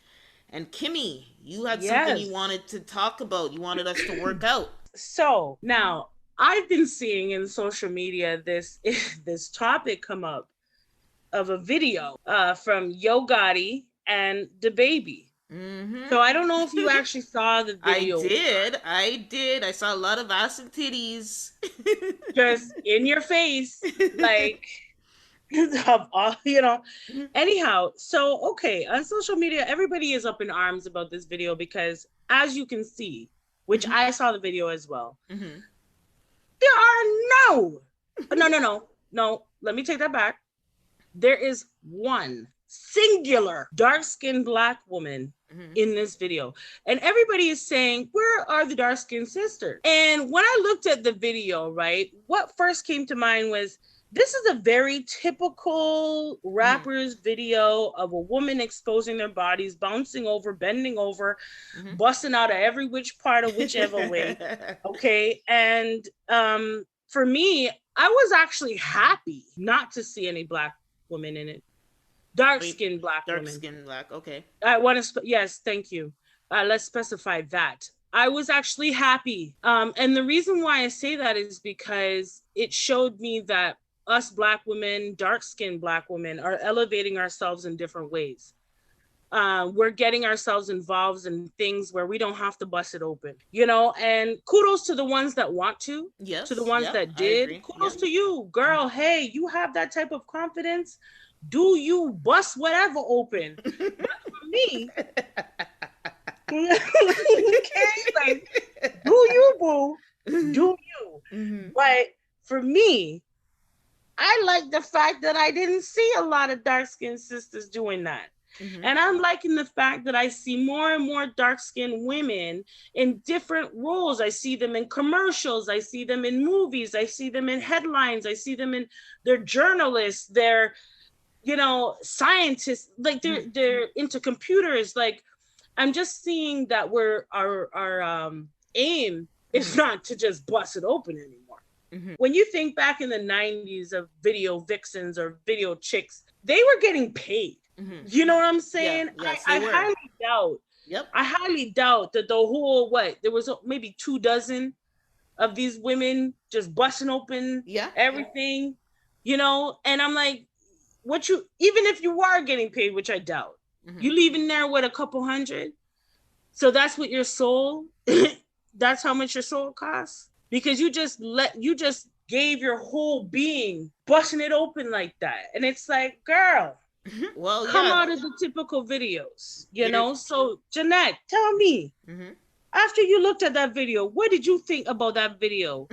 And Kimmy, you had something you Yes. wanted to talk about. You wanted us to work out. So now I've been seeing in social media this this topic come up of a video from Yo Gotti and DaBaby. Mm-hmm. So I don't know if you actually saw the I video. did. I did. I saw a lot of ass and titties. Just in your face, like of all, you know. Anyhow, so okay, on social media, everybody is up in arms about this video because, as you can see, which I saw the video as well, Mm-hmm. there are no. Let me take that back. There is one singular dark-skinned Black woman Mm-hmm. in this video. And everybody is saying, where are the dark-skinned sisters? And when I looked at the video, right, what first came to mind was this is a very typical rapper's video of a woman exposing their bodies, bouncing over, bending over, busting out of every which part of whichever way. Okay. And for me, I was actually happy not to see any Black women in it. Dark-skinned Black women. Dark-skinned Black, okay. I want to, yes, thank you. Let's specify that. I was actually happy. And the reason why I say that is because it showed me that us Black women, dark-skinned Black women, are elevating ourselves in different ways. We're getting ourselves involved in things where we don't have to bust it open, you know, and kudos to the ones that want to, Yes, to the ones yep, that did. Kudos to you, girl. Hey, you have that type of confidence. Do you bust whatever open? But for me, okay, like, do you, boo? Do you? Mm-hmm. But for me, I like the fact that I didn't see a lot of dark-skinned sisters doing that. Mm-hmm. And I'm liking the fact that I see more and more dark-skinned women in different roles. I see them in commercials. I see them in movies. I see them in headlines. I see them in, they're journalists. They're, you know, scientists. Like they're into computers. Like I'm just seeing that our aim is not to just bust it open anymore. Mm-hmm. When you think back in the 90s of video vixens or video chicks, they were getting paid. Mm-hmm. You know what I'm saying? Yeah, yes, I highly doubt. Yep. I highly doubt that the whole there was maybe 24 of these women just busting open everything, you know? And I'm like, even if you are getting paid, which I doubt, you leaving there with a couple hundred. So that's what your soul, that's how much your soul costs? Because you just gave your whole being busting it open like that. And it's like, girl, well, come out of the typical videos, you know? So Jeanette, tell me, after you looked at that video, what did you think about that video?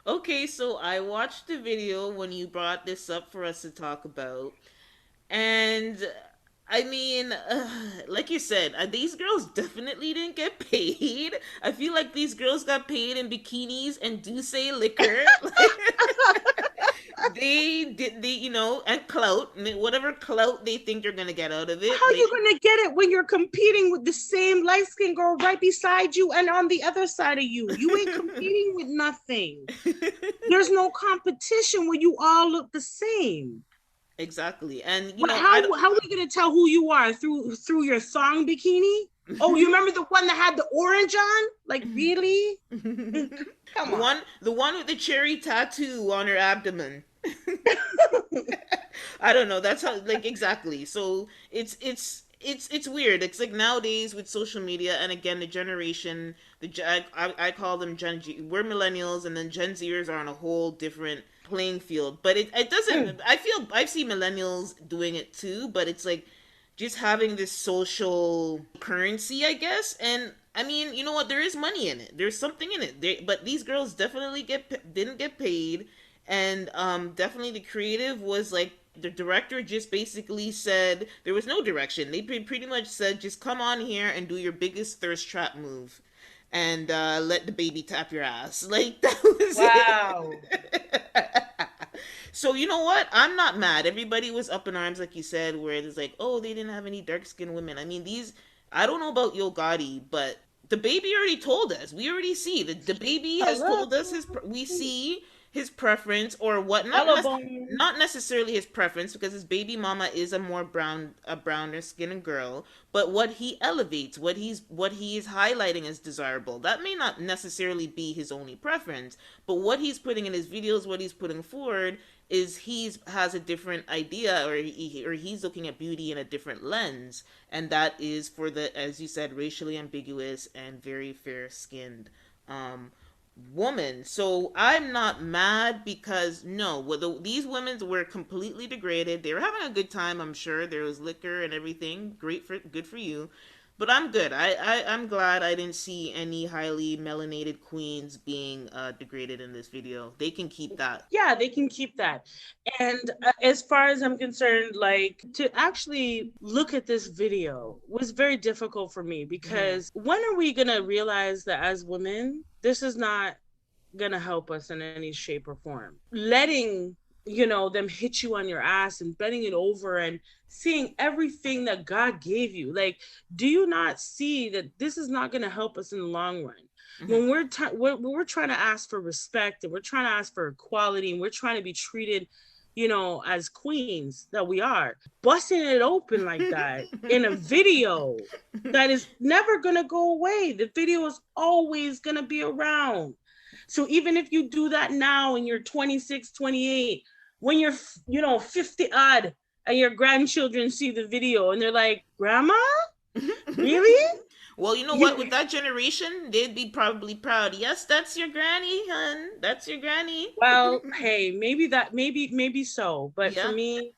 Okay, so I watched the video when you brought this up for us to talk about. And I mean, like you said, these girls definitely didn't get paid. I feel like these girls got paid in bikinis and Douce liquor. They you know, and clout, whatever clout they think you're gonna get out of it. How are you gonna get it when you're competing with the same light-skinned girl right beside you and on the other side of you? You ain't competing with nothing. There's no competition when you all look the same. Exactly. And you know, how are we gonna tell who you are through your thong bikini? Oh, you remember the one that had the orange on? Like, really? Come on. The one with the cherry tattoo on her abdomen. I don't know. That's how, like, exactly. So it's weird. It's like nowadays with social media, and again, the generation, I call them Gen Z. We're millennials, and then Gen Zers are on a whole different playing field. But it doesn't. I feel I've seen millennials doing it too, but it's like just having this social currency, I guess. And I mean, you know what? There is money in it. There's something in it. But these girls definitely didn't get paid, and definitely the creative was like, the director just basically said there was no direction. They pretty much said, just come on here and do your biggest thirst trap move, and let the baby tap your ass. Like, that was it. So you know what? I'm not mad. Everybody was up in arms, like you said, where it's like, oh, they didn't have any dark-skinned women. I mean, I don't know about Yo Gotti, but DaBaby already told us. We already see the baby has Hello. told us we see his preference or what Hello, bone. not necessarily his preference because his baby mama is a browner skinned girl, but what he elevates, what he is highlighting as desirable. That may not necessarily be his only preference, but what he's putting in his videos, what he's putting forward is he's has a different idea, or he's looking at beauty in a different lens, and that is for the, as you said, racially ambiguous and very fair skinned woman. So I'm not mad because no, these women were completely degraded. They were having a good time, I'm sure. There was liquor and everything. Good for you. But I'm good. I'm glad I didn't see any highly melanated queens being degraded in this video. They can keep that. Yeah, they can keep that. And as far as I'm concerned, like to actually look at this video was very difficult for me because when are we going to realize that as women, this is not going to help us in any shape or form? Letting, them hit you on your ass and bending it over and seeing everything that God gave you. Like, do you not see that this is not going to help us in the long run? When we're trying to ask for respect and we're trying to ask for equality and we're trying to be treated, as queens that we are, busting it open like that in a video that is never going to go away. The video is always going to be around. So even if you do that now and you're 26, 28, when you're, 50 odd and your grandchildren see the video and they're like, Grandma, really? Well, you know what? With that generation, they'd be probably proud. Yes, that's your granny, hun. That's your granny. Well, hey, maybe so. But for me,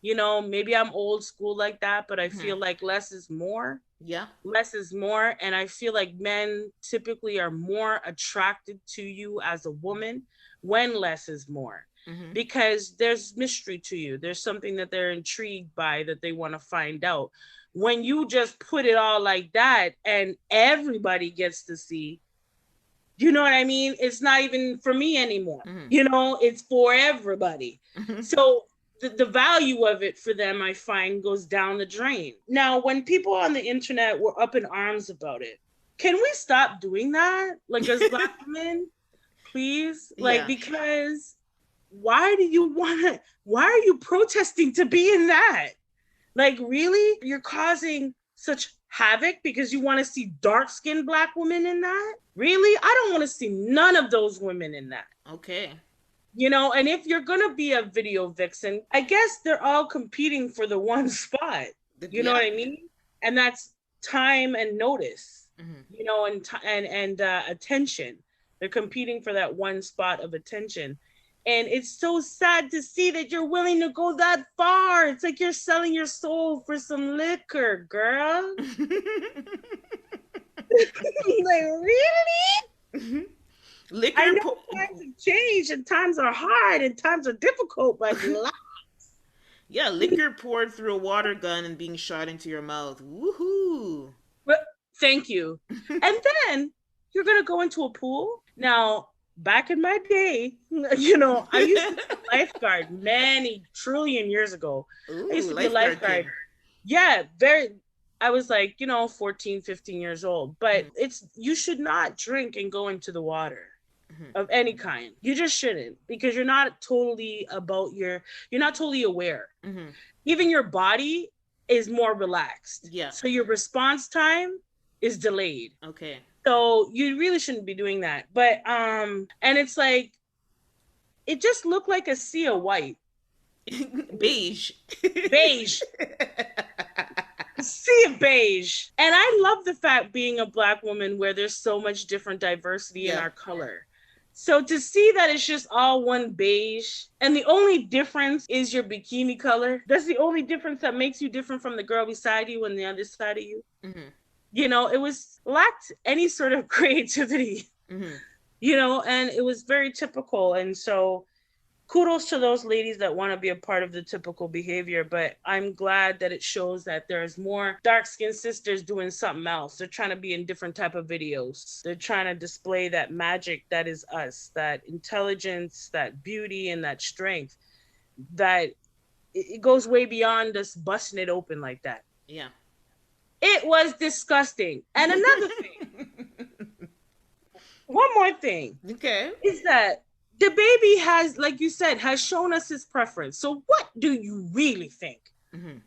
maybe I'm old school like that, but I feel like less is more. Yeah. Less is more. And I feel like men typically are more attracted to you as a woman when less is more. Because there's mystery to you. There's something that they're intrigued by that they want to find out. When you just put it all like that and everybody gets to see, you know what I mean? It's not even for me anymore. It's for everybody. So the value of it for them, I find, goes down the drain. Now, when people on the internet were up in arms about it, can we stop doing that? Like, as Black women, please? Like, because why are you protesting to be in that? Like, really? You're causing such havoc because you want to see dark-skinned Black women in that? Really? I don't want to see none of those women in that. Okay. And if you're going to be a video vixen, I guess they're all competing for the one spot. You know what I mean? And that's time and notice, and attention. They're competing for that one spot of attention. And it's so sad to see that you're willing to go that far. It's like you're selling your soul for some liquor, girl. Like, really? Liquor. I know times have changed and times are hard and times are difficult, but yeah, liquor poured through a water gun and being shot into your mouth. Woohoo! Well, thank you. And then you're gonna go into a pool. Now, back in my day, I used to be a lifeguard many trillion years ago. Ooh, I used to be a lifeguard. Kid. Yeah, I was like, 14, 15 years old. But you should not drink and go into the water of any kind. You just shouldn't, because you're not totally you're not totally aware. Even your body is more relaxed. Yeah. So your response time is delayed. Okay. So you really shouldn't be doing that. But, and it's like, it just looked like a sea of white. Beige. Beige. Sea of beige. And I love the fact, being a Black woman, where there's so much different diversity in our color. So to see that it's just all one beige, and the only difference is your bikini color. That's the only difference that makes you different from the girl beside you and the other side of you. It was lacked any sort of creativity, and it was very typical. And so kudos to those ladies that want to be a part of the typical behavior. But I'm glad that it shows that there's more dark-skinned sisters doing something else. They're trying to be in different type of videos. They're trying to display that magic that is us, that intelligence, that beauty, and that strength, that it goes way beyond us busting it open like that. Yeah. It was disgusting. And another thing, one more thing Okay. is that the baby has, like you said, has shown us his preference. So what do you really think? Mm-hmm.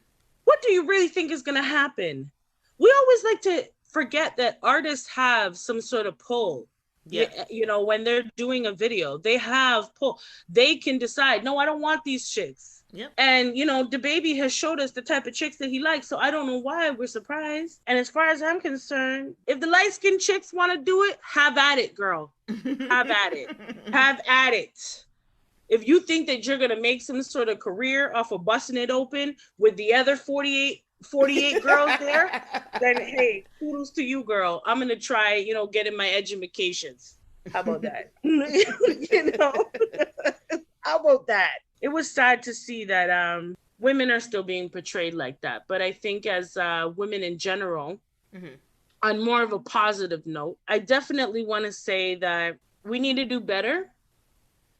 What do you really think is going to happen? We always like to forget that artists have some sort of pull. Yeah. You know, when they're doing a video, they have pull. They can decide, no, I don't want these chicks. Yep. And, you know, DaBaby has showed us the type of chicks that he likes. So I don't know why we're surprised. And as far as I'm concerned, if the light-skinned chicks want to do it, have at it, girl. Have at it. Have at it. If you think that you're going to make some sort of career off of busting it open with the other 48 girls there, then hey, kudos to you, girl. I'm going to try, you know, getting my educations. How about that? You know, how about that? It was sad to see that women are still being portrayed like that. But I think as women in general, mm-hmm. on more of a positive note, I definitely want to say that we need to do better.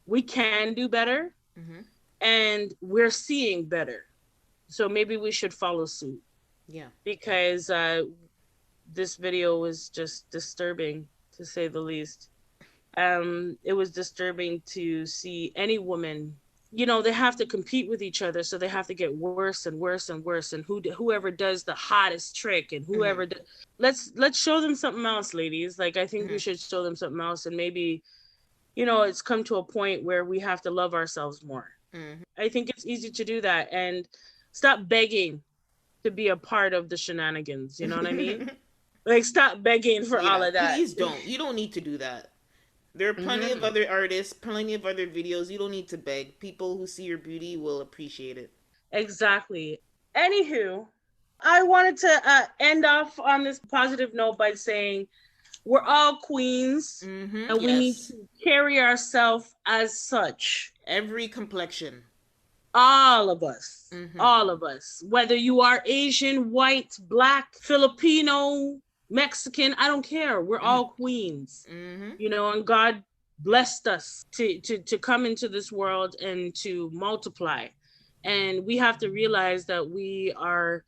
We can do better. Mm-hmm. And we're seeing better. So maybe we should follow suit. Yeah. Because this video was just disturbing, to say the least. It was disturbing to see any woman, you know, they have to compete with each other. So they have to get worse and worse and worse. And whoever does the hottest trick and whoever, mm-hmm. let's show them something else, ladies. Like, I think mm-hmm. we should show them something else. And maybe, you know, it's come to a point where we have to love ourselves more. Mm-hmm. I think it's easy to do that and stop begging to be a part of the shenanigans. You know what I mean? Like, stop begging for all of that. Please don't. You don't need to do that. There are plenty mm-hmm. of other artists, plenty of other videos. You don't need to beg. People who see your beauty will appreciate it. Exactly. Anywho, I wanted to end off on this positive note by saying we're all queens, mm-hmm. and we need to carry ourselves as such. Every complexion. All of us. Mm-hmm. All of us. Whether you are Asian, white, Black, Filipino, Mexican, I don't care. We're all queens, mm-hmm. you know, and God blessed us to come into this world and to multiply. And we have to realize that we are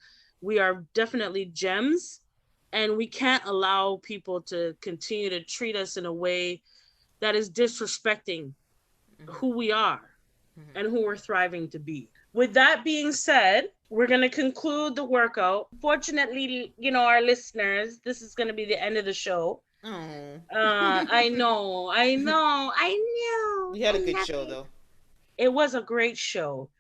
definitely gems, and we can't allow people to continue to treat us in a way that is disrespecting mm-hmm. who we are mm-hmm. and who we're thriving to be. With that being said, we're going to conclude the workout. Fortunately, you know, our listeners, this is going to be the end of the show. Oh. I know. We had a good show, though. It was a great show.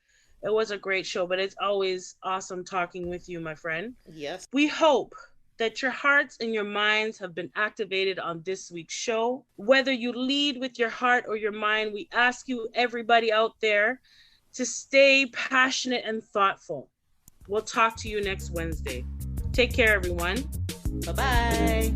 But it's always awesome talking with you, my friend. Yes. We hope that your hearts and your minds have been activated on this week's show. Whether you lead with your heart or your mind, we ask you, everybody out there, to stay passionate and thoughtful. We'll talk to you next Wednesday. Take care, everyone. Bye-bye.